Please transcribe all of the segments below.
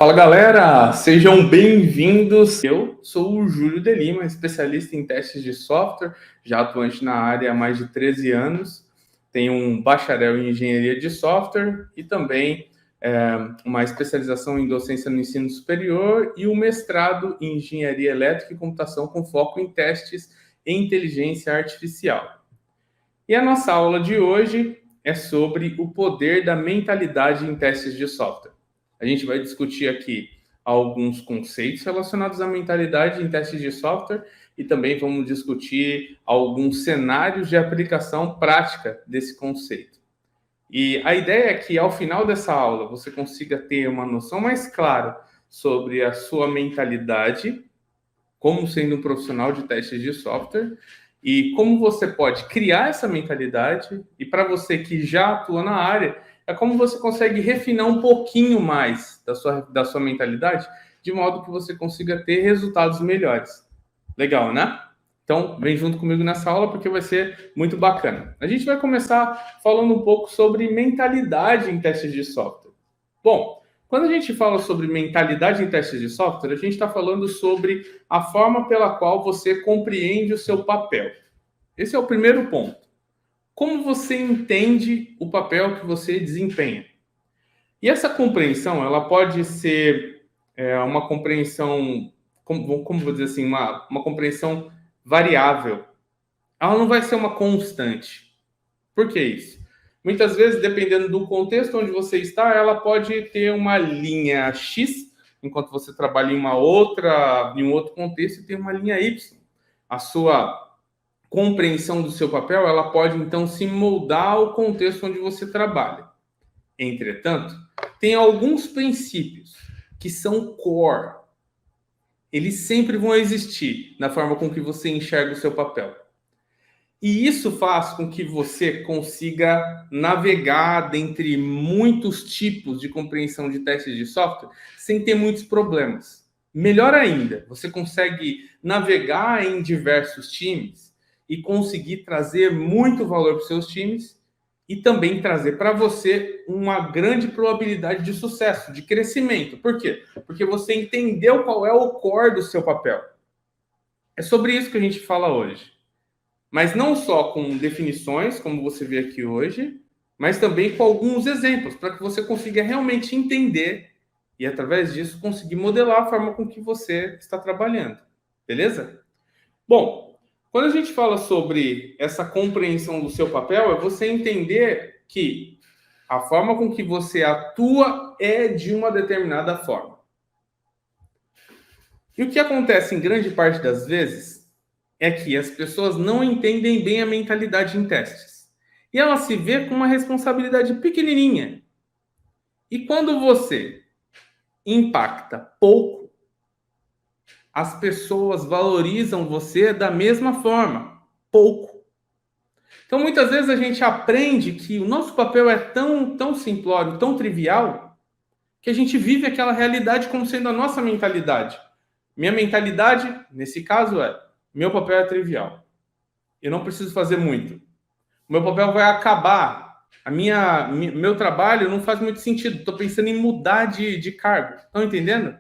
Fala galera, sejam bem-vindos. Eu sou o Júlio de Lima, especialista em testes de software, já atuante na área há mais de 13 anos. Tenho um bacharel em engenharia de software e também uma especialização em docência no ensino superior e um mestrado em engenharia elétrica e computação com foco em testes em inteligência artificial. E a nossa aula de hoje é sobre o poder da mentalidade em testes de software. A gente vai discutir aqui alguns conceitos relacionados à mentalidade em testes de software e também vamos discutir alguns cenários de aplicação prática desse conceito. E a ideia é que ao final dessa aula você consiga ter uma noção mais clara sobre a sua mentalidade como sendo um profissional de testes de software e como você pode criar essa mentalidade e para você que já atua na área, é como você consegue refinar um pouquinho mais da sua mentalidade, de modo que você consiga ter resultados melhores. Legal, né? Então, vem junto comigo nessa aula, porque vai ser muito bacana. A gente vai começar falando um pouco sobre mentalidade em testes de software. Bom, quando a gente fala sobre mentalidade em testes de software, a gente está falando sobre a forma pela qual você compreende o seu papel. Esse é o primeiro ponto. Como você entende o papel que você desempenha? E essa compreensão, ela pode ser uma compreensão, como vou dizer assim, uma compreensão variável. Ela não vai ser uma constante. Por que isso? Muitas vezes, dependendo do contexto onde você está, ela pode ter uma linha X, enquanto você trabalha em um outro contexto, e tem uma linha Y. A sua compreensão do seu papel, ela pode então se moldar ao contexto onde você trabalha. Entretanto, tem alguns princípios que são core. Eles sempre vão existir na forma com que você enxerga o seu papel. E isso faz com que você consiga navegar dentre muitos tipos de compreensão de testes de software sem ter muitos problemas. Melhor ainda, você consegue navegar em diversos times e conseguir trazer muito valor para os seus times e também trazer para você uma grande probabilidade de sucesso, de crescimento. Por quê? Porque você entendeu qual é o core do seu papel. É sobre isso que a gente fala hoje. Mas não só com definições, como você vê aqui hoje, mas também com alguns exemplos, para que você consiga realmente entender e, através disso, conseguir modelar a forma com que você está trabalhando. Beleza? Bom, quando a gente fala sobre essa compreensão do seu papel, é você entender que a forma com que você atua é de uma determinada forma. E o que acontece em grande parte das vezes é que as pessoas não entendem bem a mentalidade em testes. E ela se vê com uma responsabilidade pequenininha. E quando você impacta pouco, as pessoas valorizam você da mesma forma, pouco. Então, muitas vezes a gente aprende que o nosso papel é tão simplório, tão trivial, que a gente vive aquela realidade como sendo a nossa mentalidade. Minha mentalidade, nesse caso, meu papel é trivial. Eu não preciso fazer muito. O meu papel vai acabar. Meu trabalho não faz muito sentido. Estou pensando em mudar de cargo. Estão entendendo?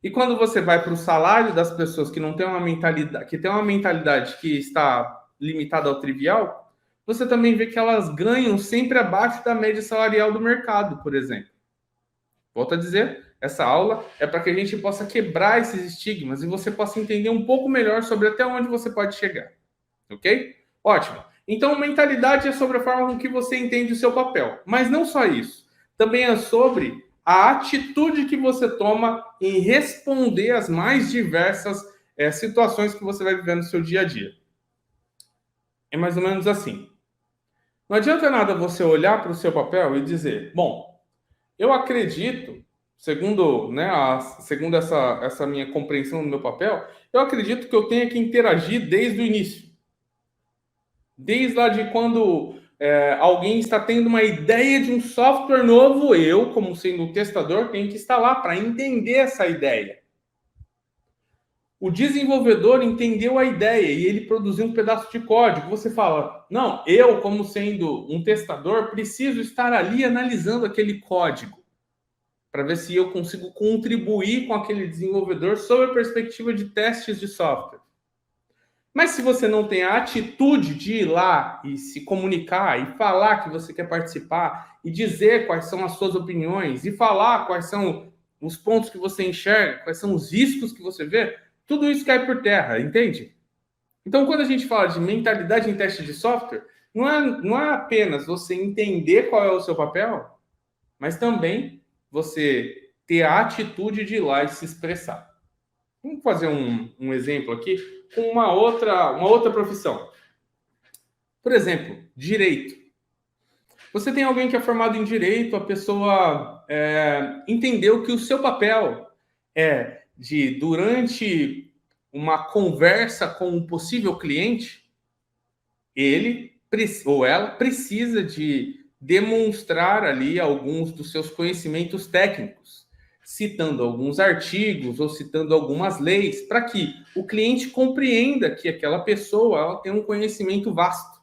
E quando você vai para o salário das pessoas que não têm uma mentalidade, que tem uma mentalidade que está limitada ao trivial, você também vê que elas ganham sempre abaixo da média salarial do mercado, por exemplo. Volto a dizer, essa aula é para que a gente possa quebrar esses estigmas e você possa entender um pouco melhor sobre até onde você pode chegar. Ok? Ótimo. Então, mentalidade é sobre a forma com que você entende o seu papel. Mas não só isso. Também é sobre a atitude que você toma em responder às mais diversas situações que você vai viver no seu dia a dia. É mais ou menos assim. Não adianta nada você olhar para o seu papel e dizer, bom, eu acredito, segundo essa minha compreensão do meu papel, eu acredito que eu tenha que interagir desde o início. Desde lá de quando alguém está tendo uma ideia de um software novo, eu, como sendo um testador, tenho que estar lá para entender essa ideia. O desenvolvedor entendeu a ideia e ele produziu um pedaço de código. Você fala, não, eu, como sendo um testador, preciso estar ali analisando aquele código. para ver se eu consigo contribuir com aquele desenvolvedor sob a perspectiva de testes de software. Mas se você não tem a atitude de ir lá e se comunicar e falar que você quer participar e dizer quais são as suas opiniões e falar quais são os pontos que você enxerga, quais são os riscos que você vê, tudo isso cai por terra, entende? Então, quando a gente fala de mentalidade em teste de software, não é apenas você entender qual é o seu papel, mas também você ter a atitude de ir lá e se expressar. Vamos fazer um exemplo aqui com uma outra profissão. Por exemplo, direito. Você tem alguém que é formado em direito, a pessoa entendeu que o seu papel é de, durante uma conversa com um possível cliente, ele ou ela precisa de demonstrar ali alguns dos seus conhecimentos técnicos, citando alguns artigos ou citando algumas leis, para que o cliente compreenda que aquela pessoa ela tem um conhecimento vasto.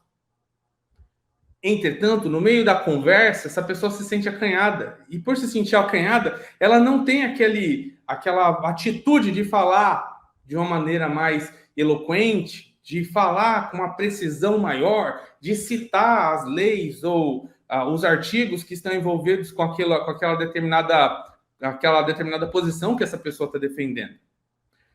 Entretanto, no meio da conversa, essa pessoa se sente acanhada. E por se sentir acanhada, ela não tem aquela atitude de falar de uma maneira mais eloquente, de falar com uma precisão maior, de citar as leis ou os artigos que estão envolvidos com aquela determinada posição que essa pessoa está defendendo.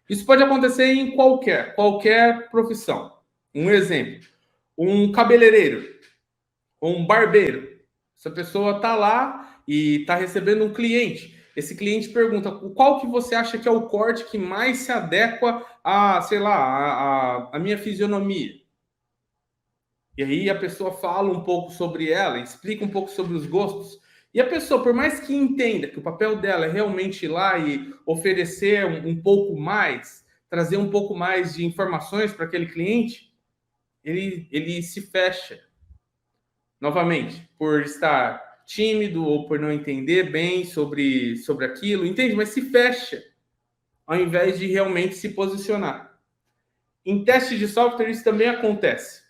Isso pode acontecer em qualquer profissão. Um exemplo, um cabeleireiro ou um barbeiro. Essa pessoa está lá e está recebendo um cliente. Esse cliente pergunta qual que você acha que é o corte que mais se adequa a minha fisionomia. E aí a pessoa fala um pouco sobre ela, explica um pouco sobre os gostos. E a pessoa, por mais que entenda que o papel dela é realmente ir lá e oferecer um pouco mais, trazer um pouco mais de informações para aquele cliente, ele se fecha. Novamente, por estar tímido ou por não entender bem sobre aquilo, entende? Mas se fecha, ao invés de realmente se posicionar. Em teste de software, isso também acontece.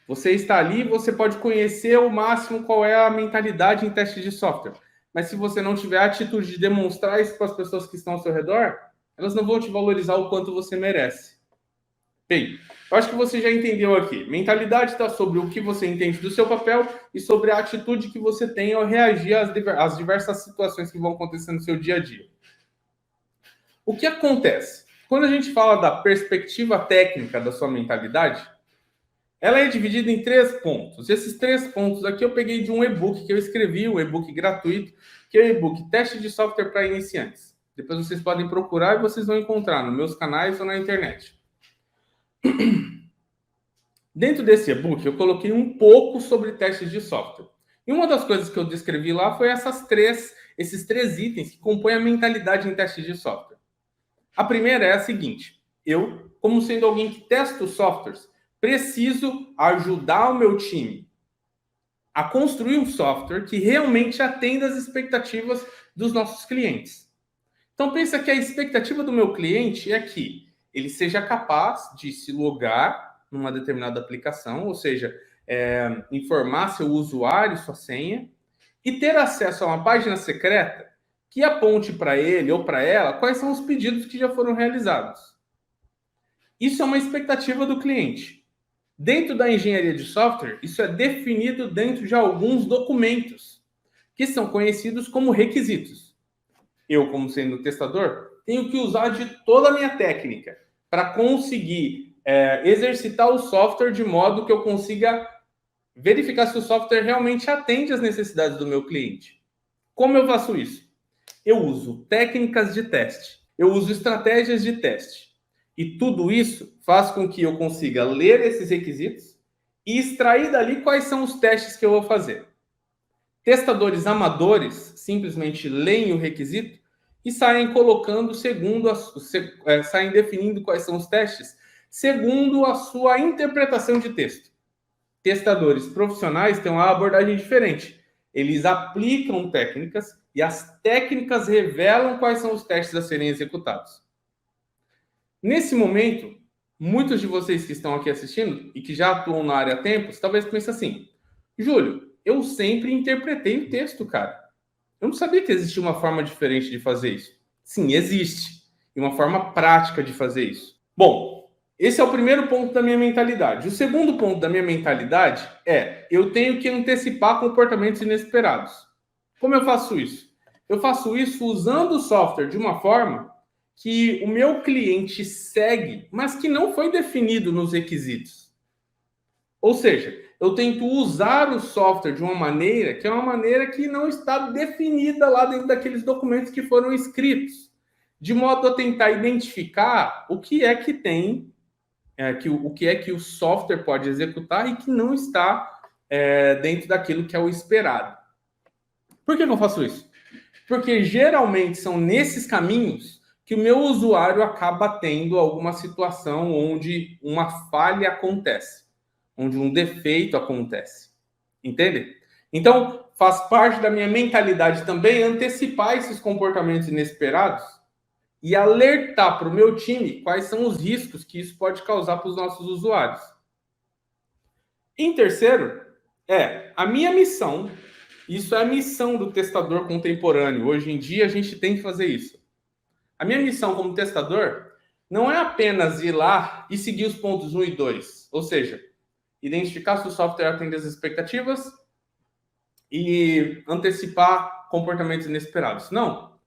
Você está ali, você pode conhecer ao máximo qual é a mentalidade em teste de software. Mas se você não tiver a atitude de demonstrar isso para as pessoas que estão ao seu redor, elas não vão te valorizar o quanto você merece. Bem, eu acho que você já entendeu aqui. Mentalidade está sobre o que você entende do seu papel e sobre a atitude que você tem ao reagir às diversas situações que vão acontecer no seu dia a dia. O que acontece? Quando a gente fala da perspectiva técnica da sua mentalidade, ela é dividida em 3 pontos. Esses 3 pontos aqui eu peguei de um e-book que eu escrevi, um e-book gratuito, que é o e-book Teste de Software para Iniciantes. Depois vocês podem procurar e vocês vão encontrar nos meus canais ou na internet. Dentro desse e-book, eu coloquei um pouco sobre testes de software. E uma das coisas que eu descrevi lá foi esses 3 itens que compõem a mentalidade em testes de software. A primeira é a seguinte: eu, como sendo alguém que testa os softwares, preciso ajudar o meu time a construir um software que realmente atenda às expectativas dos nossos clientes. Então, pensa que a expectativa do meu cliente é que ele seja capaz de se logar numa determinada aplicação, ou seja, informar seu usuário, sua senha, e ter acesso a uma página secreta que aponte para ele ou para ela quais são os pedidos que já foram realizados. Isso é uma expectativa do cliente. Dentro da engenharia de software, isso é definido dentro de alguns documentos, que são conhecidos como requisitos. Eu, como sendo testador, tenho que usar de toda a minha técnica para conseguir exercitar o software de modo que eu consiga verificar se o software realmente atende às necessidades do meu cliente. Como eu faço isso? Eu uso técnicas de teste, eu uso estratégias de teste. E tudo isso faz com que eu consiga ler esses requisitos e extrair dali quais são os testes que eu vou fazer. Testadores amadores simplesmente leem o requisito e saem colocando saem definindo quais são os testes segundo a sua interpretação de texto. Testadores profissionais têm uma abordagem diferente. Eles aplicam técnicas e as técnicas revelam quais são os testes a serem executados. Nesse momento, muitos de vocês que estão aqui assistindo e que já atuam na área há tempos, talvez pensem assim: Júlio, eu sempre interpretei o texto, cara. Eu não sabia que existia uma forma diferente de fazer isso. Sim, existe. E uma forma prática de fazer isso. Bom, esse é o primeiro ponto da minha mentalidade. O segundo ponto da minha mentalidade é: eu tenho que antecipar comportamentos inesperados. Como eu faço isso? Eu faço isso usando o software de uma forma que o meu cliente segue, mas que não foi definido nos requisitos. Ou seja, eu tento usar o software de uma maneira que é uma maneira que não está definida lá dentro daqueles documentos que foram escritos, de modo a tentar identificar o que é que tem, o que é que o software pode executar e que não está dentro daquilo que é o esperado. Por que eu faço isso? Porque geralmente são nesses caminhos que o meu usuário acaba tendo alguma situação onde uma falha acontece, onde um defeito acontece. Entende? Então, faz parte da minha mentalidade também antecipar esses comportamentos inesperados e alertar para o meu time quais são os riscos que isso pode causar para os nossos usuários. Em terceiro, a minha missão. Isso é a missão do testador contemporâneo. Hoje em dia, a gente tem que fazer isso. A minha missão como testador não é apenas ir lá e seguir os pontos 1 e 2. Ou seja, identificar se o software atende às expectativas e antecipar comportamentos inesperados. Não.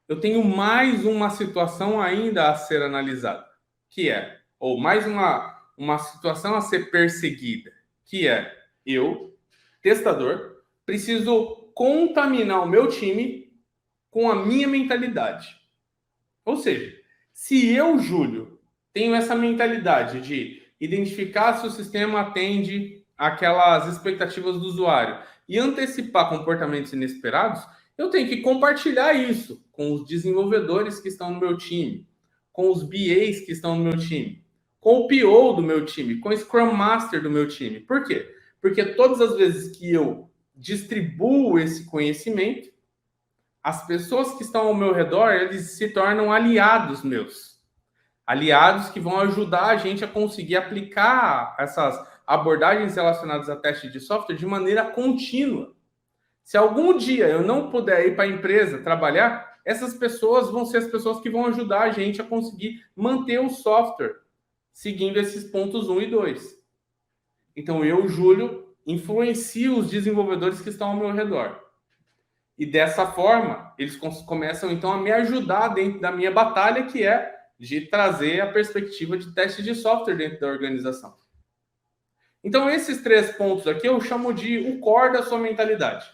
Eu tenho mais uma situação ainda a ser analisada, ou mais uma situação a ser perseguida, que é eu, testador, preciso contaminar o meu time com a minha mentalidade. Ou seja, se eu, Júlio, tenho essa mentalidade de identificar se o sistema atende aquelas expectativas do usuário e antecipar comportamentos inesperados, eu tenho que compartilhar isso com os desenvolvedores que estão no meu time, com os BAs que estão no meu time, com o PO do meu time, com o Scrum Master do meu time. Por quê? Porque todas as vezes que eu distribuo esse conhecimento, as pessoas que estão ao meu redor, eles se tornam aliados meus. Aliados que vão ajudar a gente a conseguir aplicar essas abordagens relacionadas a teste de software de maneira contínua. Se algum dia eu não puder ir para a empresa trabalhar, essas pessoas vão ser as pessoas que vão ajudar a gente a conseguir manter o software seguindo esses pontos 1 e 2. Então eu, Júlio, influencio os desenvolvedores que estão ao meu redor. E dessa forma, eles começam então a me ajudar dentro da minha batalha, que é de trazer a perspectiva de teste de software dentro da organização. Então, esses 3 pontos aqui eu chamo de o core da sua mentalidade.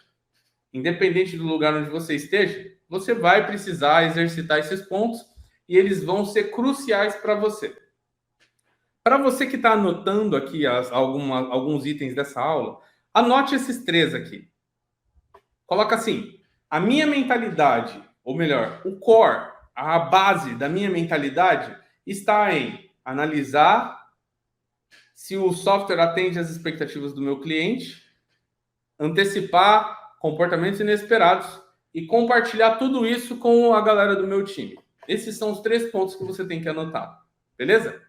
Independente do lugar onde você esteja, você vai precisar exercitar esses pontos e eles vão ser cruciais para você. Para você que está anotando aqui alguns itens dessa aula, anote esses 3 aqui. Coloca assim: a minha mentalidade, ou melhor, o core, a base da minha mentalidade está em analisar se o software atende às expectativas do meu cliente, antecipar comportamentos inesperados e compartilhar tudo isso com a galera do meu time. Esses são os 3 pontos que você tem que anotar, beleza?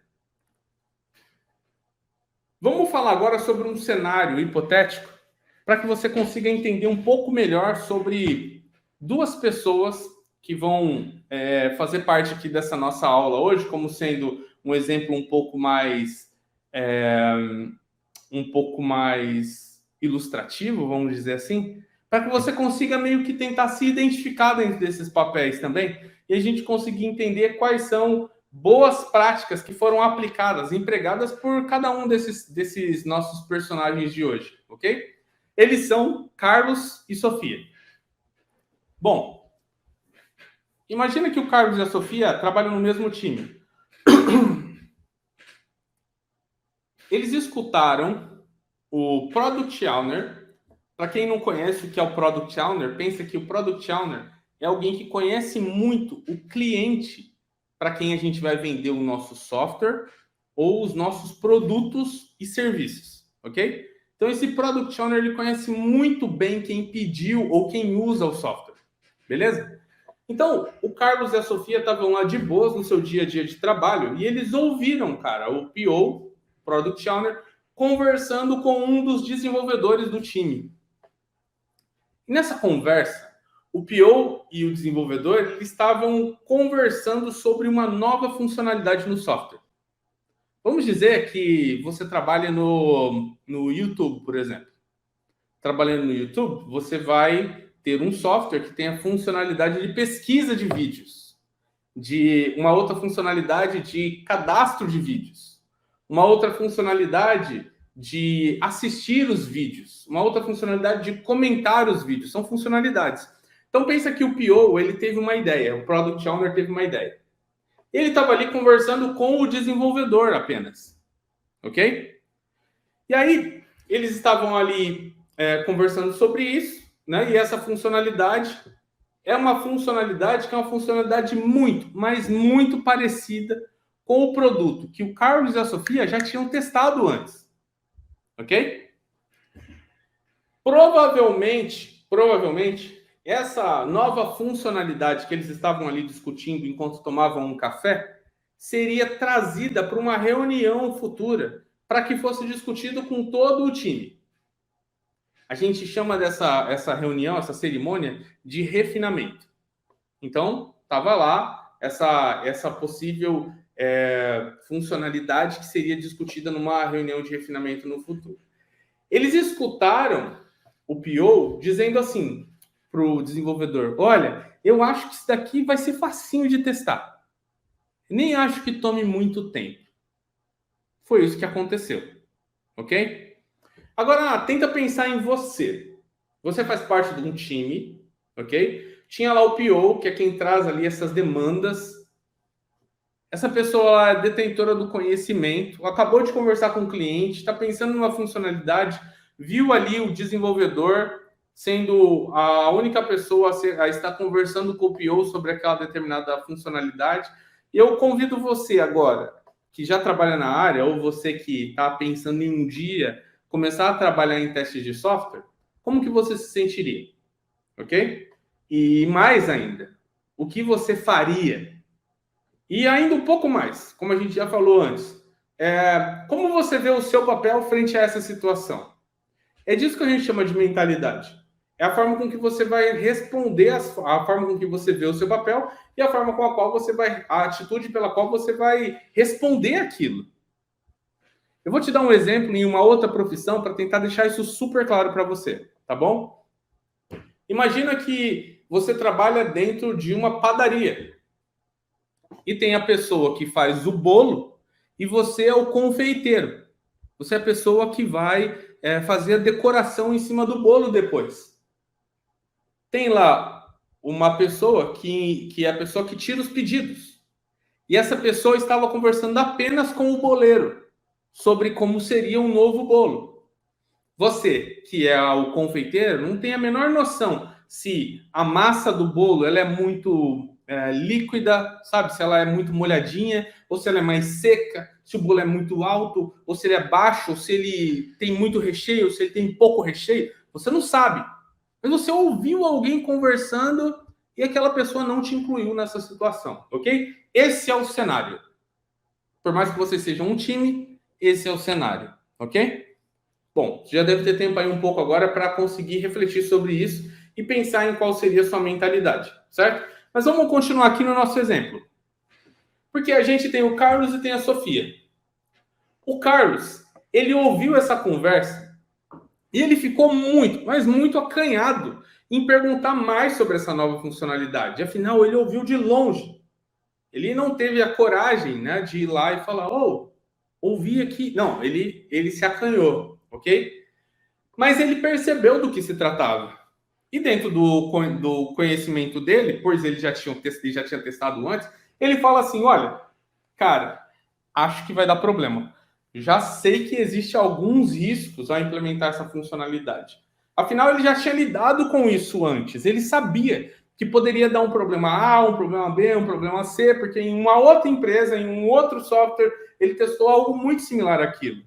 Vamos falar agora sobre um cenário hipotético para que você consiga entender um pouco melhor sobre 2 pessoas que vão fazer parte aqui dessa nossa aula hoje, como sendo um exemplo um pouco mais ilustrativo, vamos dizer assim, para que você consiga meio que tentar se identificar dentro desses papéis também e a gente conseguir entender quais são boas práticas que foram aplicadas, empregadas por cada um desses nossos personagens de hoje, ok? Eles são Carlos e Sofia. Bom, imagina que o Carlos e a Sofia trabalham no mesmo time. Eles escutaram o Product Owner. Para quem não conhece o que é o Product Owner, pensa que o Product Owner é alguém que conhece muito o cliente para quem a gente vai vender o nosso software ou os nossos produtos e serviços, ok? Então, esse Product Owner, ele conhece muito bem quem pediu ou quem usa o software, beleza? Então, o Carlos e a Sofia estavam lá de boas no seu dia a dia de trabalho e eles ouviram, cara, o PO, Product Owner, conversando com um dos desenvolvedores do time. E nessa conversa, o PO e o desenvolvedor eles estavam conversando sobre uma nova funcionalidade no software. Vamos dizer que você trabalha no YouTube, por exemplo. Trabalhando no YouTube, você vai ter um software que tem a funcionalidade de pesquisa de vídeos, de uma outra funcionalidade de cadastro de vídeos, uma outra funcionalidade de assistir os vídeos, uma outra funcionalidade de comentar os vídeos. São funcionalidades. Então pensa que o PO ele teve uma ideia, o Product Owner teve uma ideia. Ele estava ali conversando com o desenvolvedor apenas, ok? E aí eles estavam ali conversando sobre isso, né? E essa funcionalidade é uma funcionalidade muito, mas muito parecida com o produto que o Carlos e a Sofia já tinham testado antes, ok? Provavelmente, essa nova funcionalidade que eles estavam ali discutindo enquanto tomavam um café seria trazida para uma reunião futura para que fosse discutido com todo o time. A gente chama essa reunião, essa cerimônia, de refinamento. Então, estava lá essa possível funcionalidade que seria discutida numa reunião de refinamento no futuro. Eles escutaram o PO dizendo assim para o desenvolvedor: olha, eu acho que isso daqui vai ser facinho de testar. Nem acho que tome muito tempo. Foi isso que aconteceu, ok? Agora, tenta pensar em você. Você faz parte de um time, ok? Tinha lá o PO, que é quem traz ali essas demandas. Essa pessoa é detentora do conhecimento, acabou de conversar com o cliente, está pensando numa funcionalidade, viu ali o desenvolvedor sendo a única pessoa a estar conversando com o PO sobre aquela determinada funcionalidade. E eu convido você agora, que já trabalha na área, ou você que está pensando em um dia começar a trabalhar em testes de software, como que você se sentiria? Ok? E mais ainda, o que você faria? E ainda um pouco mais, como a gente já falou antes, como você vê o seu papel frente a essa situação? É disso que a gente chama de mentalidade. É a forma com que você vai responder, a forma com que você vê o seu papel e a forma com a qual você vai, a atitude pela qual você vai responder aquilo. Eu vou te dar um exemplo em uma outra profissão para tentar deixar isso super claro para você, tá bom? Imagina que você trabalha dentro de uma padaria e tem a pessoa que faz o bolo e você é o confeiteiro. Você é a pessoa que vai fazer a decoração em cima do bolo depois. Tem lá uma pessoa que é a pessoa que tira os pedidos. E essa pessoa estava conversando apenas com o boleiro sobre como seria um novo bolo. Você, que é o confeiteiro, não tem a menor noção se a massa do bolo ela é muito líquida, sabe? Se ela é muito molhadinha, ou se ela é mais seca, se o bolo é muito alto, ou se ele é baixo, ou se ele tem muito recheio, ou se ele tem pouco recheio. Você não sabe. Mas você ouviu alguém conversando e aquela pessoa não te incluiu nessa situação, ok? Esse é o cenário. Por mais que você seja um time, esse é o cenário, ok? Bom, já deve ter tempo aí um pouco agora para conseguir refletir sobre isso e pensar em qual seria a sua mentalidade, certo? Mas vamos continuar aqui no nosso exemplo. Porque a gente tem o Carlos e tem a Sofia. O Carlos, ele ouviu essa conversa e ele ficou muito, mas muito acanhado em perguntar mais sobre essa nova funcionalidade. Afinal, ele ouviu de longe. Ele não teve a coragem, né, de ir lá e falar: "Oh, ouvi aqui". Não, ele se acanhou, ok? Mas ele percebeu do que se tratava. E dentro do conhecimento dele, pois ele já tinha testado antes, ele fala assim: olha, cara, acho que vai dar problema. Já sei que existe alguns riscos ao implementar essa funcionalidade. Afinal, ele já tinha lidado com isso antes. Ele sabia que poderia dar um problema A, um problema B, um problema C, porque em uma outra empresa, em um outro software, ele testou algo muito similar àquilo.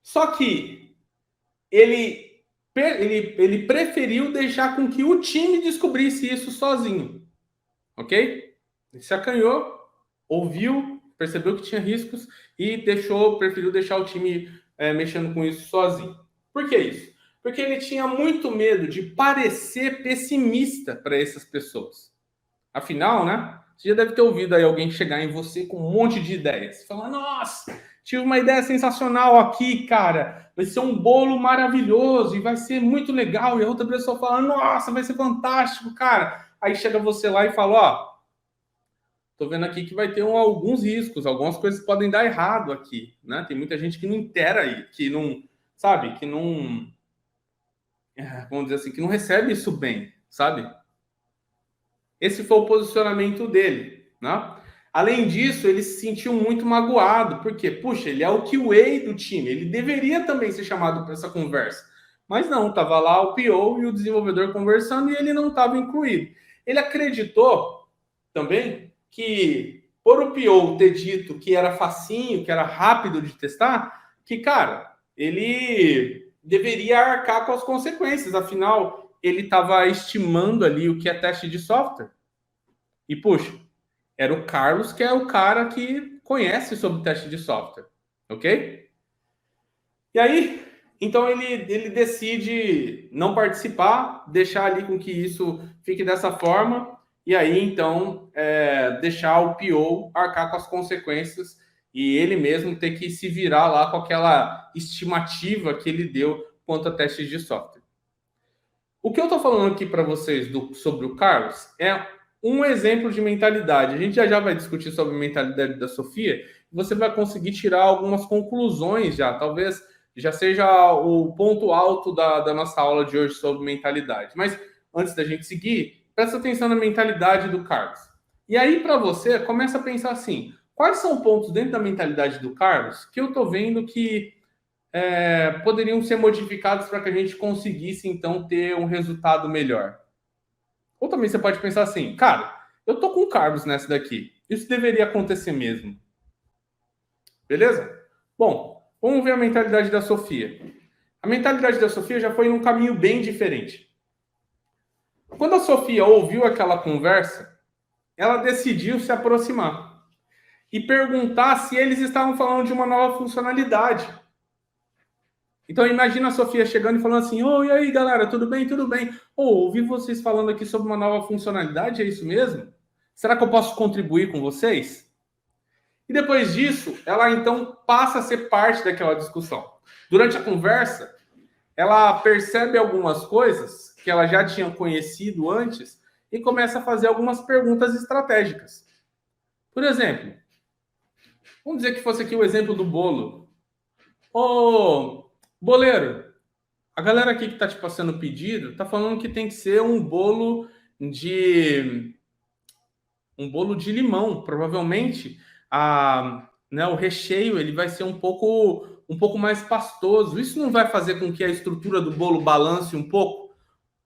Só que ele preferiu deixar com que o time descobrisse isso sozinho, ok? Ele se acanhou, ouviu, percebeu que tinha riscos e preferiu deixar o time mexendo com isso sozinho. Por que isso? Porque ele tinha muito medo de parecer pessimista para essas pessoas. Afinal, né? Você já deve ter ouvido aí alguém chegar em você com um monte de ideias. Falar, nossa, tive uma ideia sensacional aqui, cara. Vai ser um bolo maravilhoso e vai ser muito legal. E a outra pessoa fala, nossa, vai ser fantástico, cara. Aí chega você lá e fala, ó, tô vendo aqui que vai ter alguns riscos, algumas coisas podem dar errado aqui, né? Tem muita gente que não intera aí, que não, sabe, que não, vamos dizer assim, que não recebe isso bem, sabe? Esse foi o posicionamento dele, né? Além disso, ele se sentiu muito magoado, porque, puxa, ele é o QA do time, ele deveria também ser chamado para essa conversa. Mas não, estava lá o PO e o desenvolvedor conversando e ele não estava incluído. Ele acreditou também que, por o PO ter dito que era facinho, que era rápido de testar, que, cara, ele deveria arcar com as consequências, afinal, ele estava estimando ali o que é teste de software. E, puxa, era o Carlos, que é o cara que conhece sobre teste de software, ok? E aí, então ele decide não participar, deixar ali com que isso fique dessa forma, e aí, então, deixar o PO arcar com as consequências e ele mesmo ter que se virar lá com aquela estimativa que ele deu quanto a testes de software. O que eu estou falando aqui para vocês sobre o Carlos é um exemplo de mentalidade. A gente já vai discutir sobre a mentalidade da Sofia. Você vai conseguir tirar algumas conclusões já. Talvez já seja o ponto alto da nossa aula de hoje sobre mentalidade. Mas antes da gente seguir, presta atenção na mentalidade do Carlos. E aí, para você, começa a pensar assim: quais são pontos dentro da mentalidade do Carlos que eu estou vendo que poderiam ser modificados para que a gente conseguisse, então, ter um resultado melhor? Ou também você pode pensar assim, cara, eu tô com o Carlos nessa daqui. Isso deveria acontecer mesmo. Beleza? Bom, vamos ver a mentalidade da Sofia. A mentalidade da Sofia já foi num caminho bem diferente. Quando a Sofia ouviu aquela conversa, ela decidiu se aproximar e perguntar se eles estavam falando de uma nova funcionalidade. Então imagina a Sofia chegando e falando assim, e aí galera, tudo bem? Tudo bem. Ouvi vocês falando aqui sobre uma nova funcionalidade, é isso mesmo? Será que eu posso contribuir com vocês? E depois disso, ela então passa a ser parte daquela discussão. Durante a conversa, ela percebe algumas coisas que ela já tinha conhecido antes e começa a fazer algumas perguntas estratégicas. Por exemplo, vamos dizer que fosse aqui o exemplo do bolo. Ô, boleiro, a galera aqui que está te passando o pedido está falando que tem que ser um bolo de limão. Provavelmente o recheio ele vai ser um pouco mais pastoso. Isso não vai fazer com que a estrutura do bolo balance um pouco?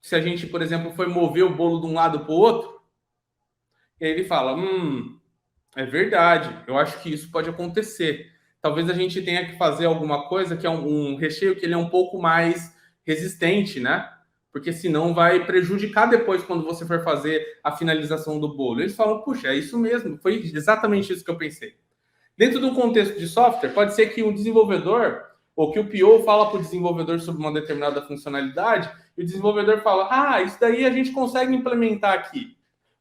Se a gente, por exemplo, for mover o bolo de um lado para o outro? E aí ele fala, é verdade, eu acho que isso pode acontecer. Talvez a gente tenha que fazer alguma coisa que é um recheio que ele é um pouco mais resistente, né? Porque senão vai prejudicar depois quando você for fazer a finalização do bolo. Eles falam, puxa, é isso mesmo, foi exatamente isso que eu pensei. Dentro de um contexto de software, pode ser que o desenvolvedor, ou que o PO fala para o desenvolvedor sobre uma determinada funcionalidade, e o desenvolvedor fala, isso daí a gente consegue implementar aqui.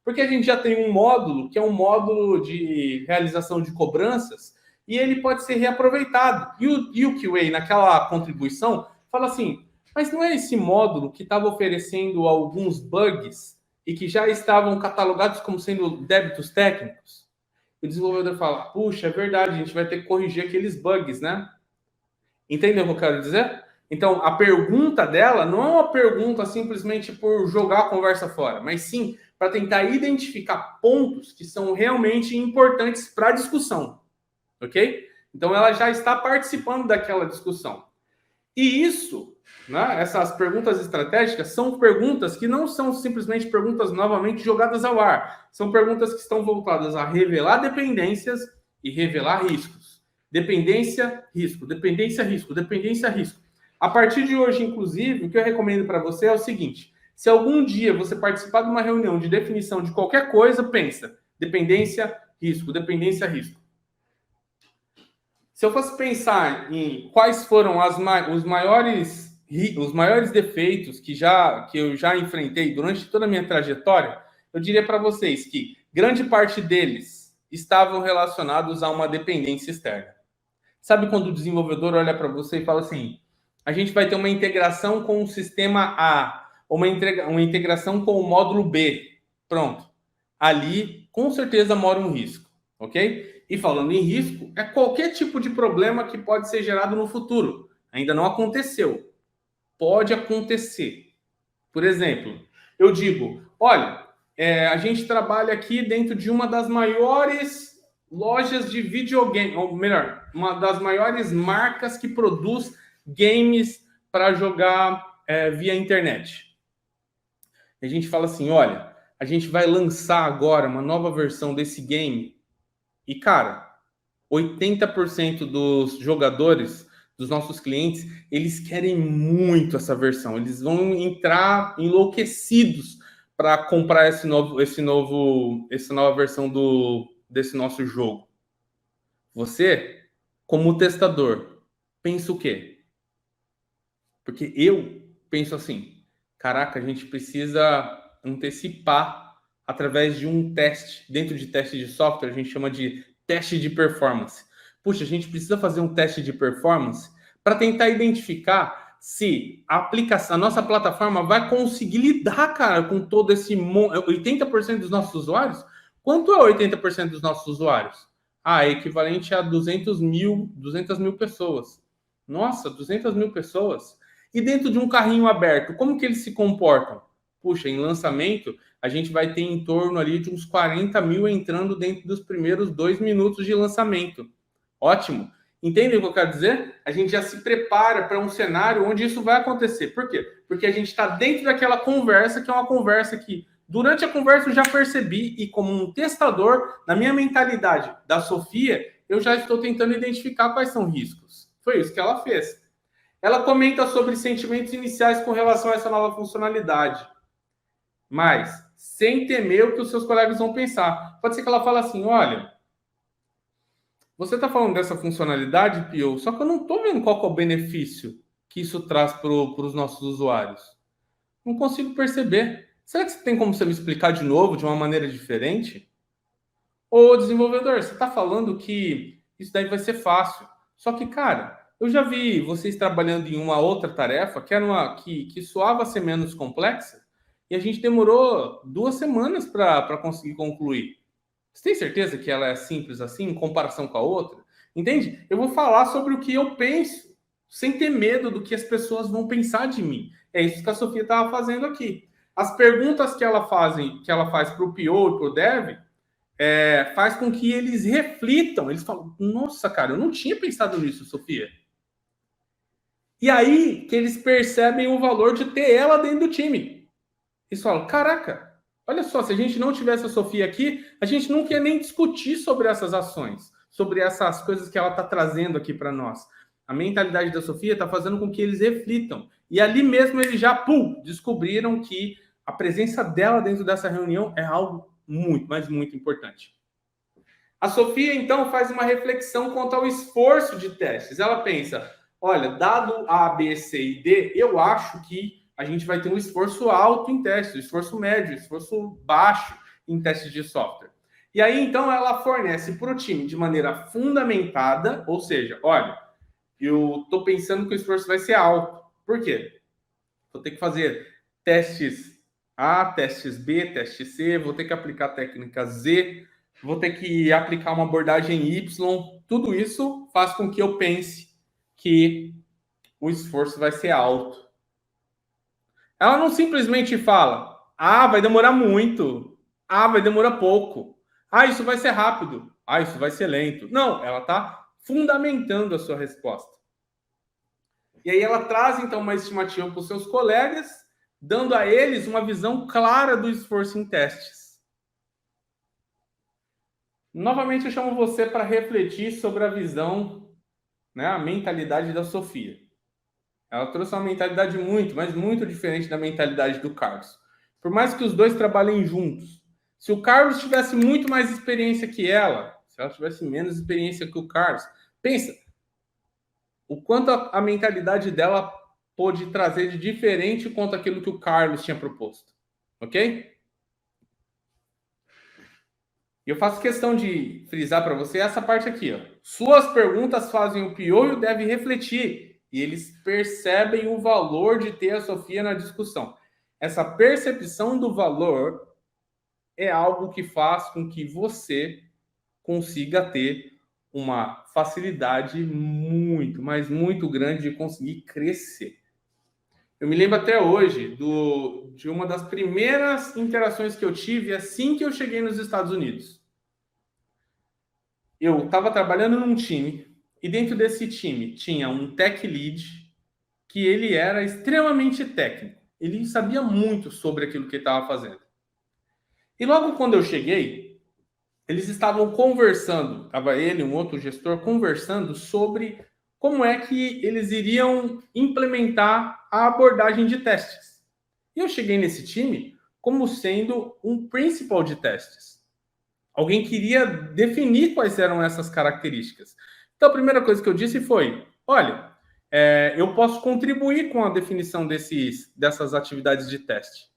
Porque a gente já tem um módulo, que é um módulo de realização de cobranças, e ele pode ser reaproveitado. E o QA, naquela contribuição, fala assim, mas não é esse módulo que estava oferecendo alguns bugs e que já estavam catalogados como sendo débitos técnicos? O desenvolvedor fala, puxa, é verdade, a gente vai ter que corrigir aqueles bugs, né? Entendeu o que eu quero dizer? Então, a pergunta dela não é uma pergunta simplesmente por jogar a conversa fora, mas sim para tentar identificar pontos que são realmente importantes para a discussão, ok? Então, ela já está participando daquela discussão. E isso, né, essas perguntas estratégicas são perguntas que não são simplesmente perguntas novamente jogadas ao ar. São perguntas que estão voltadas a revelar dependências e revelar riscos. Dependência, risco, dependência, risco, dependência, risco. A partir de hoje, inclusive, o que eu recomendo para você é o seguinte: se algum dia você participar de uma reunião de definição de qualquer coisa, pensa dependência, risco, dependência, risco. Se eu fosse pensar em quais foram os maiores os maiores defeitos que eu já enfrentei durante toda a minha trajetória, eu diria para vocês que grande parte deles estavam relacionados a uma dependência externa. Sabe quando o desenvolvedor olha para você e fala assim: a gente vai ter uma integração com o sistema A, ou uma integração com o módulo B. Pronto. Ali, com certeza, mora um risco, ok? E falando em risco, é qualquer tipo de problema que pode ser gerado no futuro. Ainda não aconteceu. Pode acontecer. Por exemplo, eu digo: olha, a gente trabalha aqui dentro de uma das maiores lojas de videogame, ou melhor, uma das maiores marcas que produz games para jogar via internet. A gente fala assim: olha, a gente vai lançar agora uma nova versão desse game e, cara, 80% dos jogadores, dos nossos clientes, eles querem muito essa versão. Eles vão entrar enlouquecidos para comprar essa nova versão desse nosso jogo. Você, como testador, pensa o quê? Porque eu penso assim: caraca, a gente precisa antecipar através de um teste. Dentro de teste de software, a gente chama de teste de performance. Puxa, a gente precisa fazer um teste de performance para tentar identificar se a nossa plataforma vai conseguir lidar, cara, com todo esse 80% dos nossos usuários. Quanto é 80% dos nossos usuários? É equivalente a 200 mil pessoas. Nossa, 200 mil pessoas. E dentro de um carrinho aberto, como que eles se comportam? Puxa, em lançamento, a gente vai ter em torno ali de uns 40 mil entrando dentro dos primeiros 2 minutos de lançamento. Ótimo. Entendem o que eu quero dizer? A gente já se prepara para um cenário onde isso vai acontecer. Por quê? Porque a gente está dentro daquela conversa, que é uma conversa que, durante a conversa, eu já percebi, e como um testador, na minha mentalidade da Sofia, eu já estou tentando identificar quais são riscos. Foi isso que ela fez. Ela comenta sobre sentimentos iniciais com relação a essa nova funcionalidade, mas sem temer o que os seus colegas vão pensar. Pode ser que ela fale assim: olha, você está falando dessa funcionalidade, Pio, só que eu não estou vendo qual que é o benefício que isso traz para os nossos usuários. Não consigo perceber. Será que você tem como você me explicar de novo, de uma maneira diferente? Ô, desenvolvedor, você está falando que isso daí vai ser fácil. Só que, cara, eu já vi vocês trabalhando em uma outra tarefa que era que soava ser menos complexa e a gente demorou 2 semanas para conseguir concluir. Você tem certeza que ela é simples assim, em comparação com a outra? Entende? Eu vou falar sobre o que eu penso, sem ter medo do que as pessoas vão pensar de mim. É isso que a Sofia estava fazendo aqui. As perguntas que ela faz para o PO e para o Dev, faz com que eles reflitam. Eles falam: nossa, cara, eu não tinha pensado nisso, Sofia. E aí que eles percebem o valor de ter ela dentro do time. Eles falam: caraca, olha só, se a gente não tivesse a Sofia aqui, a gente não quer nem discutir sobre essas ações, sobre essas coisas que ela está trazendo aqui para nós. A mentalidade da Sofia está fazendo com que eles reflitam. E ali mesmo eles já, descobriram que a presença dela dentro dessa reunião é algo muito, mas muito importante. A Sofia, então, faz uma reflexão quanto ao esforço de testes. Ela pensa: olha, dado A, B, C e D, eu acho que a gente vai ter um esforço alto em testes, esforço médio, esforço baixo em testes de software. E aí, então, ela fornece para o time de maneira fundamentada, ou seja, olha, eu estou pensando que o esforço vai ser alto. Por quê? Vou ter que fazer testes A, testes B, teste C, vou ter que aplicar a técnica Z, vou ter que aplicar uma abordagem Y. Tudo isso faz com que eu pense que o esforço vai ser alto. Ela não simplesmente fala: vai demorar muito, vai demorar pouco, isso vai ser rápido, isso vai ser lento. Não, ela está fundamentando a sua resposta. E aí ela traz, então, uma estimativa para os seus colegas, dando a eles uma visão clara do esforço em testes. Novamente, eu chamo você para refletir sobre a visão, a mentalidade da Sofia. Ela trouxe uma mentalidade mas muito diferente da mentalidade do Carlos. Por mais que os dois trabalhem juntos, se o Carlos tivesse muito mais experiência que ela, se ela tivesse menos experiência que o Carlos, pensa o quanto a mentalidade dela pôde trazer de diferente quanto aquilo que o Carlos tinha proposto. Ok? E eu faço questão de frisar para você essa parte aqui. Ó. Suas perguntas fazem o PO e o Dev refletir. E eles percebem o valor de ter a Sofia na discussão. Essa percepção do valor é algo que faz com que você consiga ter uma facilidade muito, mas muito grande de conseguir crescer. Eu me lembro até hoje de uma das primeiras interações que eu tive assim que eu cheguei nos Estados Unidos. Eu estava trabalhando num time e dentro desse time tinha um tech lead que ele era extremamente técnico. Ele sabia muito sobre aquilo que ele estava fazendo. E logo quando eu cheguei, eles estavam conversando, estava ele e um outro gestor conversando sobre como é que eles iriam implementar a abordagem de testes. E eu cheguei nesse time como sendo um principal de testes. Alguém queria definir quais eram essas características. Então, a primeira coisa que eu disse foi, olha, eu posso contribuir com a definição dessas atividades de teste.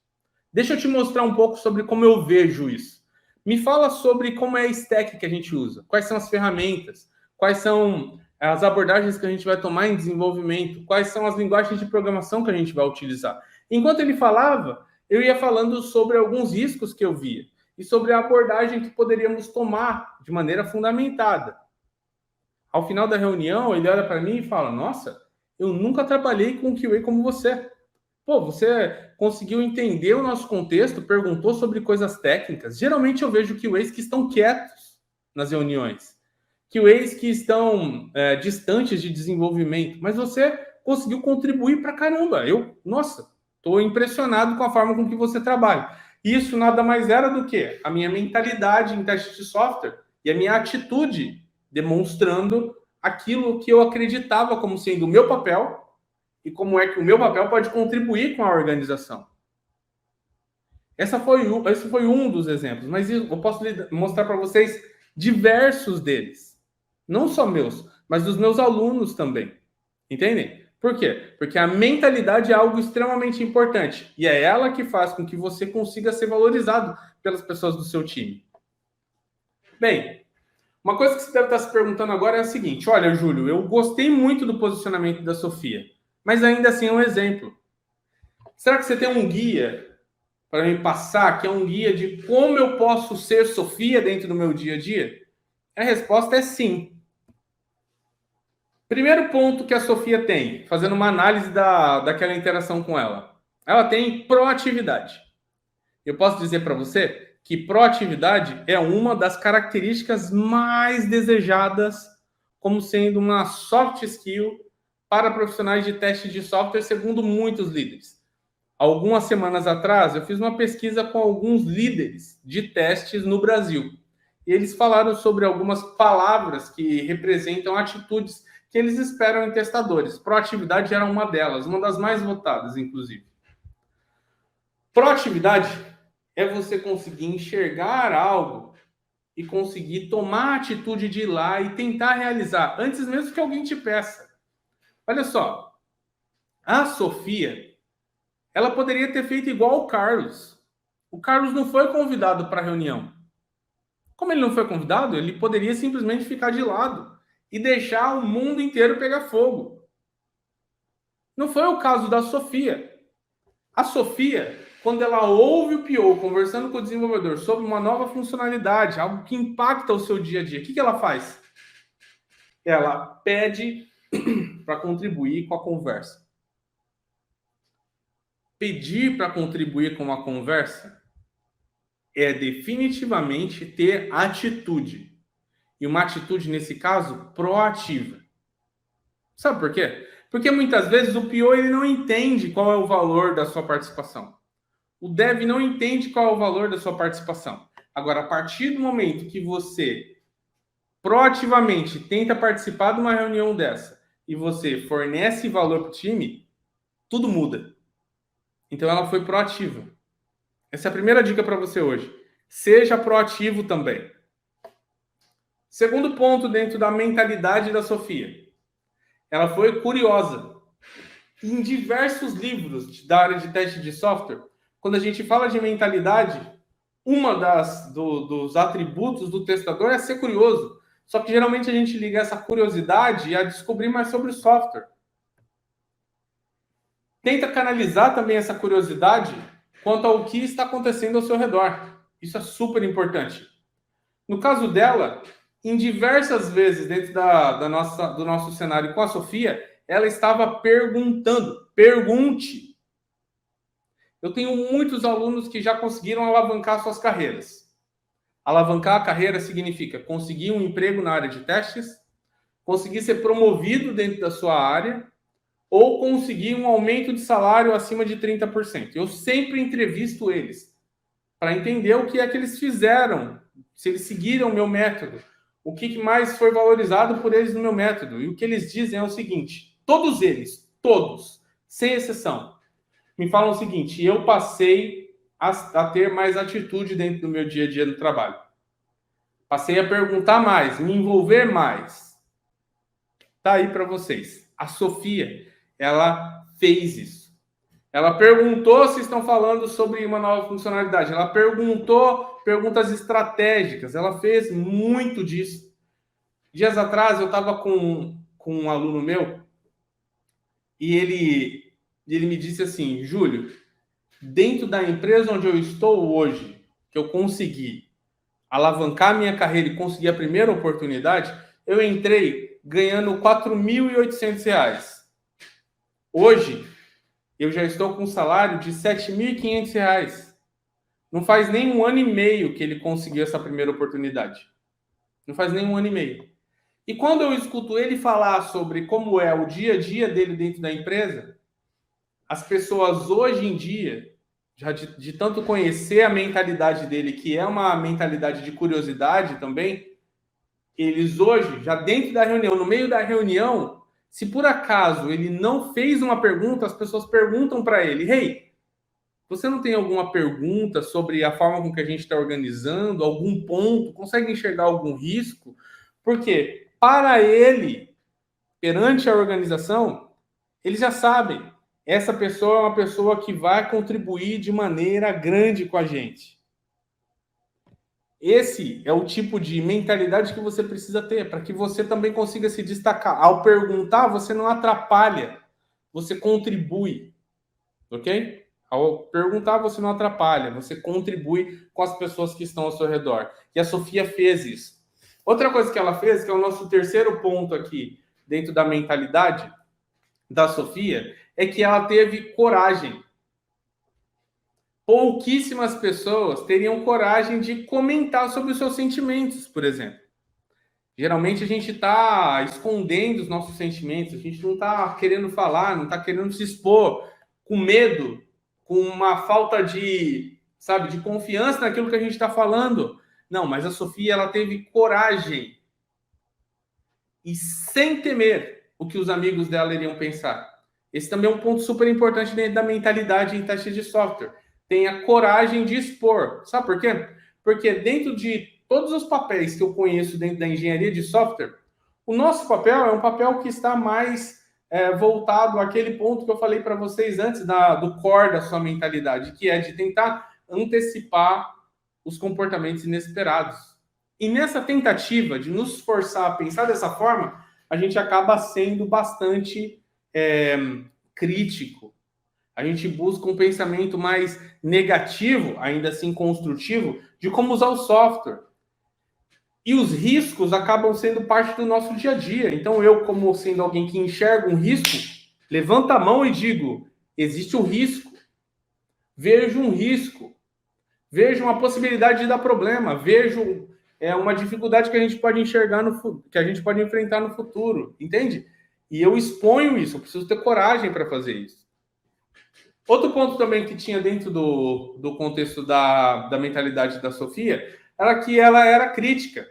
Deixa eu te mostrar um pouco sobre como eu vejo isso. Me fala sobre como é a stack que a gente usa, quais são as ferramentas, quais são as abordagens que a gente vai tomar em desenvolvimento, quais são as linguagens de programação que a gente vai utilizar. Enquanto ele falava, eu ia falando sobre alguns riscos que eu via e sobre a abordagem que poderíamos tomar de maneira fundamentada. Ao final da reunião, ele olha para mim e fala, nossa, eu nunca trabalhei com QA como você. Pô, você conseguiu entender o nosso contexto, perguntou sobre coisas técnicas. Geralmente eu vejo QAs que estão quietos nas reuniões. QAs que estão distantes de desenvolvimento. Mas você conseguiu contribuir para caramba. Nossa, estou impressionado com a forma com que você trabalha. Isso nada mais era do que a minha mentalidade em teste de software e a minha atitude demonstrando aquilo que eu acreditava como sendo o meu papel e como é que o meu papel pode contribuir com a organização. Esse foi um dos exemplos, mas eu posso mostrar para vocês diversos deles. Não só meus, mas dos meus alunos também. Entendem? Por quê? Porque a mentalidade é algo extremamente importante e é ela que faz com que você consiga ser valorizado pelas pessoas do seu time. Bem, uma coisa que você deve estar se perguntando agora é a seguinte: olha, Júlio, eu gostei muito do posicionamento da Sofia, mas ainda assim é um exemplo. Será que você tem um guia para me passar, que é um guia de como eu posso ser Sofia dentro do meu dia a dia? A resposta é sim. Primeiro ponto que a Sofia tem, fazendo uma análise daquela interação com ela. Ela tem proatividade. Eu posso dizer para você que proatividade é uma das características mais desejadas como sendo uma soft skill para profissionais de teste de software, segundo muitos líderes. Algumas semanas atrás, eu fiz uma pesquisa com alguns líderes de testes no Brasil. E eles falaram sobre algumas palavras que representam atitudes que eles esperam em testadores. Proatividade era uma delas, uma das mais votadas, inclusive. Proatividade é você conseguir enxergar algo e conseguir tomar a atitude de ir lá e tentar realizar, antes mesmo que alguém te peça. Olha só, a Sofia, ela poderia ter feito igual o Carlos. O Carlos não foi convidado para a reunião. Como ele não foi convidado, ele poderia simplesmente ficar de lado e deixar o mundo inteiro pegar fogo. Não foi o caso da Sofia. A Sofia, quando ela ouve o PO conversando com o desenvolvedor sobre uma nova funcionalidade, algo que impacta o seu dia a dia, o que ela faz? Ela pede para contribuir com a conversa. Pedir para contribuir com a conversa é definitivamente ter atitude. E uma atitude, nesse caso, proativa. Sabe por quê? Porque muitas vezes o PO ele não entende qual é o valor da sua participação. O dev não entende qual é o valor da sua participação. Agora, a partir do momento que você proativamente tenta participar de uma reunião dessa e você fornece valor para o time, tudo muda. Então, ela foi proativa. Essa é a primeira dica para você hoje. Seja proativo também. Segundo ponto dentro da mentalidade da Sofia. Ela foi curiosa. em diversos livros da área de teste de software, quando a gente fala de mentalidade, uma dos atributos do testador é ser curioso. Só que geralmente a gente liga essa curiosidade a descobrir mais sobre o software. Tenta canalizar também essa curiosidade quanto ao que está acontecendo ao seu redor. Isso é super importante. No caso dela, em diversas vezes dentro do nosso cenário com a Sofia, ela estava perguntando. Pergunte. Eu tenho muitos alunos que já conseguiram alavancar suas carreiras. Alavancar a carreira significa conseguir um emprego na área de testes, conseguir ser promovido dentro da sua área ou conseguir um aumento de salário acima de 30%. Eu sempre entrevisto eles para entender o que é que eles fizeram, se eles seguiram o meu método, o que mais foi valorizado por eles no meu método. E o que eles dizem é o seguinte, todos eles, todos, sem exceção, me falam o seguinte, eu passei a ter mais atitude dentro do meu dia a dia no trabalho. Passei a perguntar mais, me envolver mais. Tá aí para vocês. A Sofia, ela fez isso. Ela perguntou se estão falando sobre uma nova funcionalidade. Ela perguntou perguntas estratégicas. Ela fez muito disso. Dias atrás, eu estava com um aluno meu e ele me disse assim, Júlio, dentro da empresa onde eu estou hoje, que eu consegui alavancar minha carreira e conseguir a primeira oportunidade, eu entrei ganhando R$ 4.800. Hoje, eu já estou com um salário de R$ 7.500. Não faz nem 1 ano e meio que ele conseguiu essa primeira oportunidade. Não faz nem 1 ano e meio. E quando eu escuto ele falar sobre como é o dia a dia dele dentro da empresa, as pessoas hoje em dia, já de tanto conhecer a mentalidade dele, que é uma mentalidade de curiosidade também, eles hoje, já dentro da reunião, no meio da reunião, se por acaso ele não fez uma pergunta, as pessoas perguntam para ele, hey, você não tem alguma pergunta sobre a forma com que a gente está organizando, algum ponto, consegue enxergar algum risco? Porque para ele, perante a organização, eles já sabem, essa pessoa é uma pessoa que vai contribuir de maneira grande com a gente. Esse é o tipo de mentalidade que você precisa ter para que você também consiga se destacar. Ao perguntar, você não atrapalha, você contribui, ok? Ao perguntar, você não atrapalha, você contribui com as pessoas que estão ao seu redor. E a Sofia fez isso. Outra coisa que ela fez, que é o nosso terceiro ponto aqui, dentro da mentalidade da Sofia, é que ela teve coragem. Pouquíssimas pessoas teriam coragem de comentar sobre os seus sentimentos, por exemplo. Geralmente a gente está escondendo os nossos sentimentos, a gente não está querendo falar, não está querendo se expor, com medo, com uma falta de, sabe, de confiança naquilo que a gente está falando. Não, mas a Sofia, ela teve coragem e sem temer o que os amigos dela iriam pensar. Esse também é um ponto super importante dentro da mentalidade em teste de software. Tenha coragem de expor. Sabe por quê? Porque dentro de todos os papéis que eu conheço dentro da engenharia de software, o nosso papel é um papel que está mais voltado àquele ponto que eu falei para vocês antes do core da sua mentalidade, que é de tentar antecipar os comportamentos inesperados. E nessa tentativa de nos forçar a pensar dessa forma, a gente acaba sendo bastante crítico. A gente busca um pensamento mais negativo, ainda assim construtivo, de como usar o software. E os riscos acabam sendo parte do nosso dia a dia. Então, eu, como sendo alguém que enxerga um risco, levanto a mão e digo, existe um risco. Vejo um risco. Vejo uma possibilidade de dar problema. Vejo uma dificuldade que a gente pode enxergar, que a gente pode enfrentar no futuro. Entende? E eu exponho isso. Eu preciso ter coragem para fazer isso. Outro ponto também que tinha dentro do contexto da mentalidade da Sofia era que ela era crítica.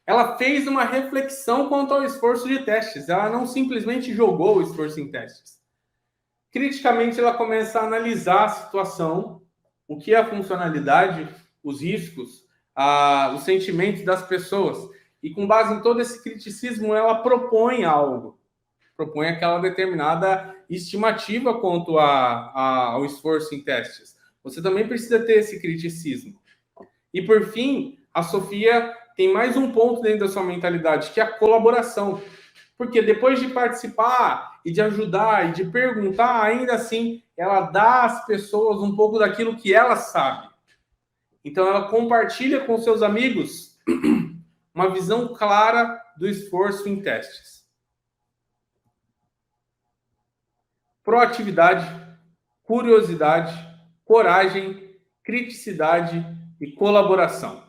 Ela fez uma reflexão quanto ao esforço de testes. Ela não simplesmente jogou o esforço em testes. Criticamente, ela começa a analisar a situação, o que é a funcionalidade, os riscos, os sentimentos das pessoas. E com base em todo esse criticismo, ela propõe algo. propõe aquela determinada estimativa quanto ao esforço em testes. Você também precisa ter esse criticismo. E, por fim, a Sofia tem mais um ponto dentro da sua mentalidade, que é a colaboração. Porque depois de participar e de ajudar e de perguntar, ainda assim, ela dá às pessoas um pouco daquilo que ela sabe. Então, ela compartilha com seus amigos uma visão clara do esforço em testes. Proatividade, curiosidade, coragem, criticidade e colaboração.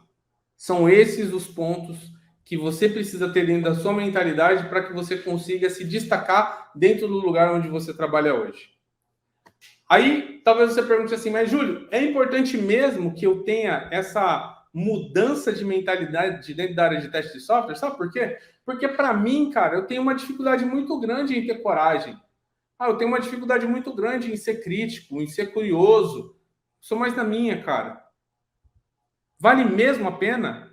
São esses os pontos que você precisa ter dentro da sua mentalidade para que você consiga se destacar dentro do lugar onde você trabalha hoje. Aí, talvez você pergunte assim, mas Júlio, é importante mesmo que eu tenha essa mudança de mentalidade dentro da área de teste de software? Sabe por quê? Porque para mim, cara, eu tenho uma dificuldade muito grande em ter coragem. Eu tenho uma dificuldade muito grande em ser crítico, em ser curioso. Sou mais na minha, cara. Vale mesmo a pena?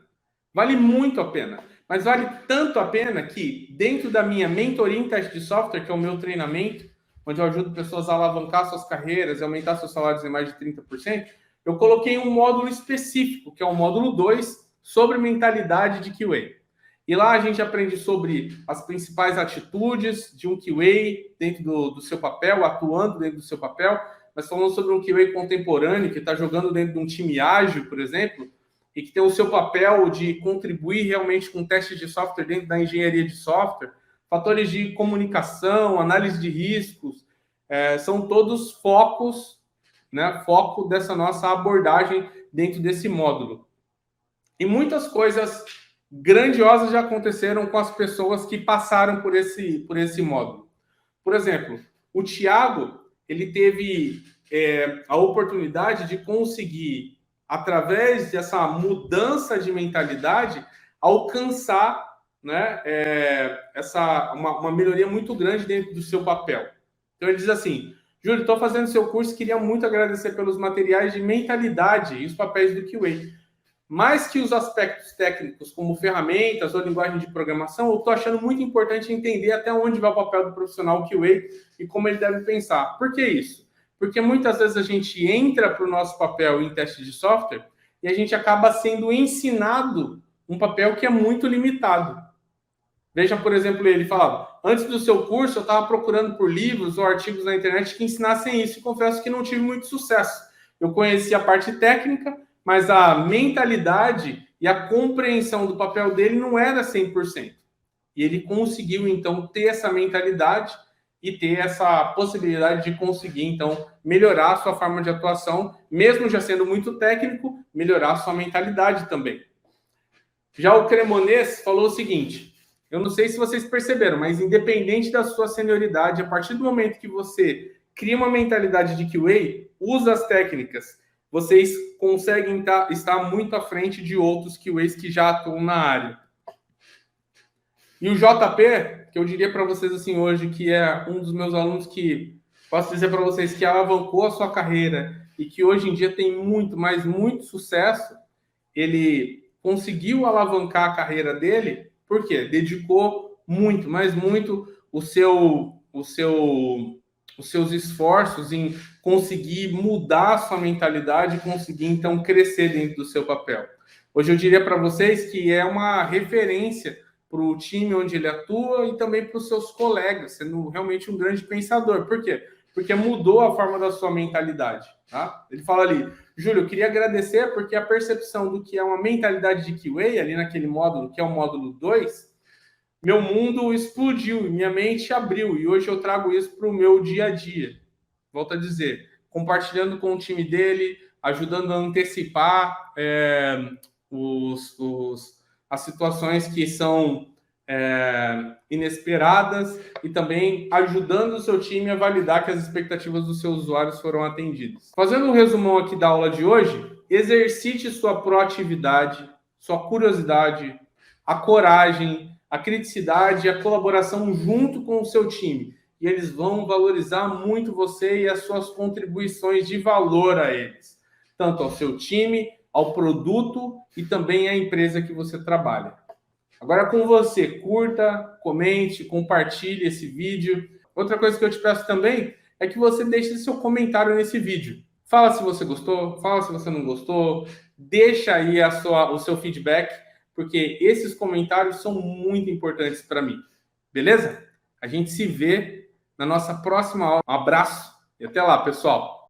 Vale muito a pena. Mas vale tanto a pena que, dentro da minha mentoria em teste de software, que é o meu treinamento, onde eu ajudo pessoas a alavancar suas carreiras e aumentar seus salários em mais de 30%, eu coloquei um módulo específico, que é o módulo 2, sobre mentalidade de QA. E lá a gente aprende sobre as principais atitudes de um QA dentro do seu papel, atuando dentro do seu papel. Nós falamos sobre um QA contemporâneo que está jogando dentro de um time ágil, por exemplo, e que tem o seu papel de contribuir realmente com testes de software dentro da engenharia de software. Fatores de comunicação, análise de riscos, são todos focos, né, foco dessa nossa abordagem dentro desse módulo. E muitas coisas grandiosas já aconteceram com as pessoas que passaram por esse módulo. Por exemplo, o Thiago, ele teve a oportunidade de conseguir, através dessa mudança de mentalidade, alcançar, né, uma melhoria muito grande dentro do seu papel. Então ele diz assim, Júlio, estou fazendo seu curso, queria muito agradecer pelos materiais de mentalidade e os papéis do QA. Mais que os aspectos técnicos, como ferramentas ou linguagem de programação, eu estou achando muito importante entender até onde vai o papel do profissional QA e como ele deve pensar. Por que isso? Porque muitas vezes a gente entra para o nosso papel em teste de software e a gente acaba sendo ensinado um papel que é muito limitado. Veja, por exemplo, ele falava, antes do seu curso eu estava procurando por livros ou artigos na internet que ensinassem isso e confesso que não tive muito sucesso. Eu conheci a parte técnica, mas a mentalidade e a compreensão do papel dele não era 100%. E ele conseguiu, então, ter essa mentalidade e ter essa possibilidade de conseguir, então, melhorar a sua forma de atuação, mesmo já sendo muito técnico, melhorar a sua mentalidade também. Já o Cremonês falou o seguinte, eu não sei se vocês perceberam, mas independente da sua senioridade, a partir do momento que você cria uma mentalidade de QA, usa as técnicas, vocês conseguem estar muito à frente de outros QAs que já atuam na área. E o JP, que eu diria para vocês assim hoje, que é um dos meus alunos que, posso dizer para vocês, que alavancou a sua carreira e que hoje em dia tem muito, mas muito sucesso, ele conseguiu alavancar a carreira dele, por quê? Dedicou muito, mas muito os seus esforços em conseguir mudar a sua mentalidade e conseguir, então, crescer dentro do seu papel. Hoje eu diria para vocês que é uma referência para o time onde ele atua e também para os seus colegas, sendo realmente um grande pensador. Por quê? Porque mudou a forma da sua mentalidade. Tá? Ele fala ali, Júlio, eu queria agradecer porque a percepção do que é uma mentalidade de QA, ali naquele módulo, que é o módulo 2, meu mundo explodiu, minha mente abriu, e hoje eu trago isso para o meu dia a dia. Volto a dizer, compartilhando com o time dele, ajudando a antecipar as situações que são inesperadas e também ajudando o seu time a validar que as expectativas dos seus usuários foram atendidas. Fazendo um resumão aqui da aula de hoje, exercite sua proatividade, sua curiosidade, a coragem, a criticidade e a colaboração junto com o seu time. E eles vão valorizar muito você e as suas contribuições de valor a eles, tanto ao seu time, ao produto e também à empresa que você trabalha. Agora é com você, curta, comente, compartilhe esse vídeo. Outra coisa que eu te peço também é que você deixe seu comentário nesse vídeo. Fala se você gostou, fala se você não gostou, deixa aí o seu feedback, porque esses comentários são muito importantes para mim. Beleza? A gente se vê na nossa próxima aula. Um abraço e até lá, pessoal!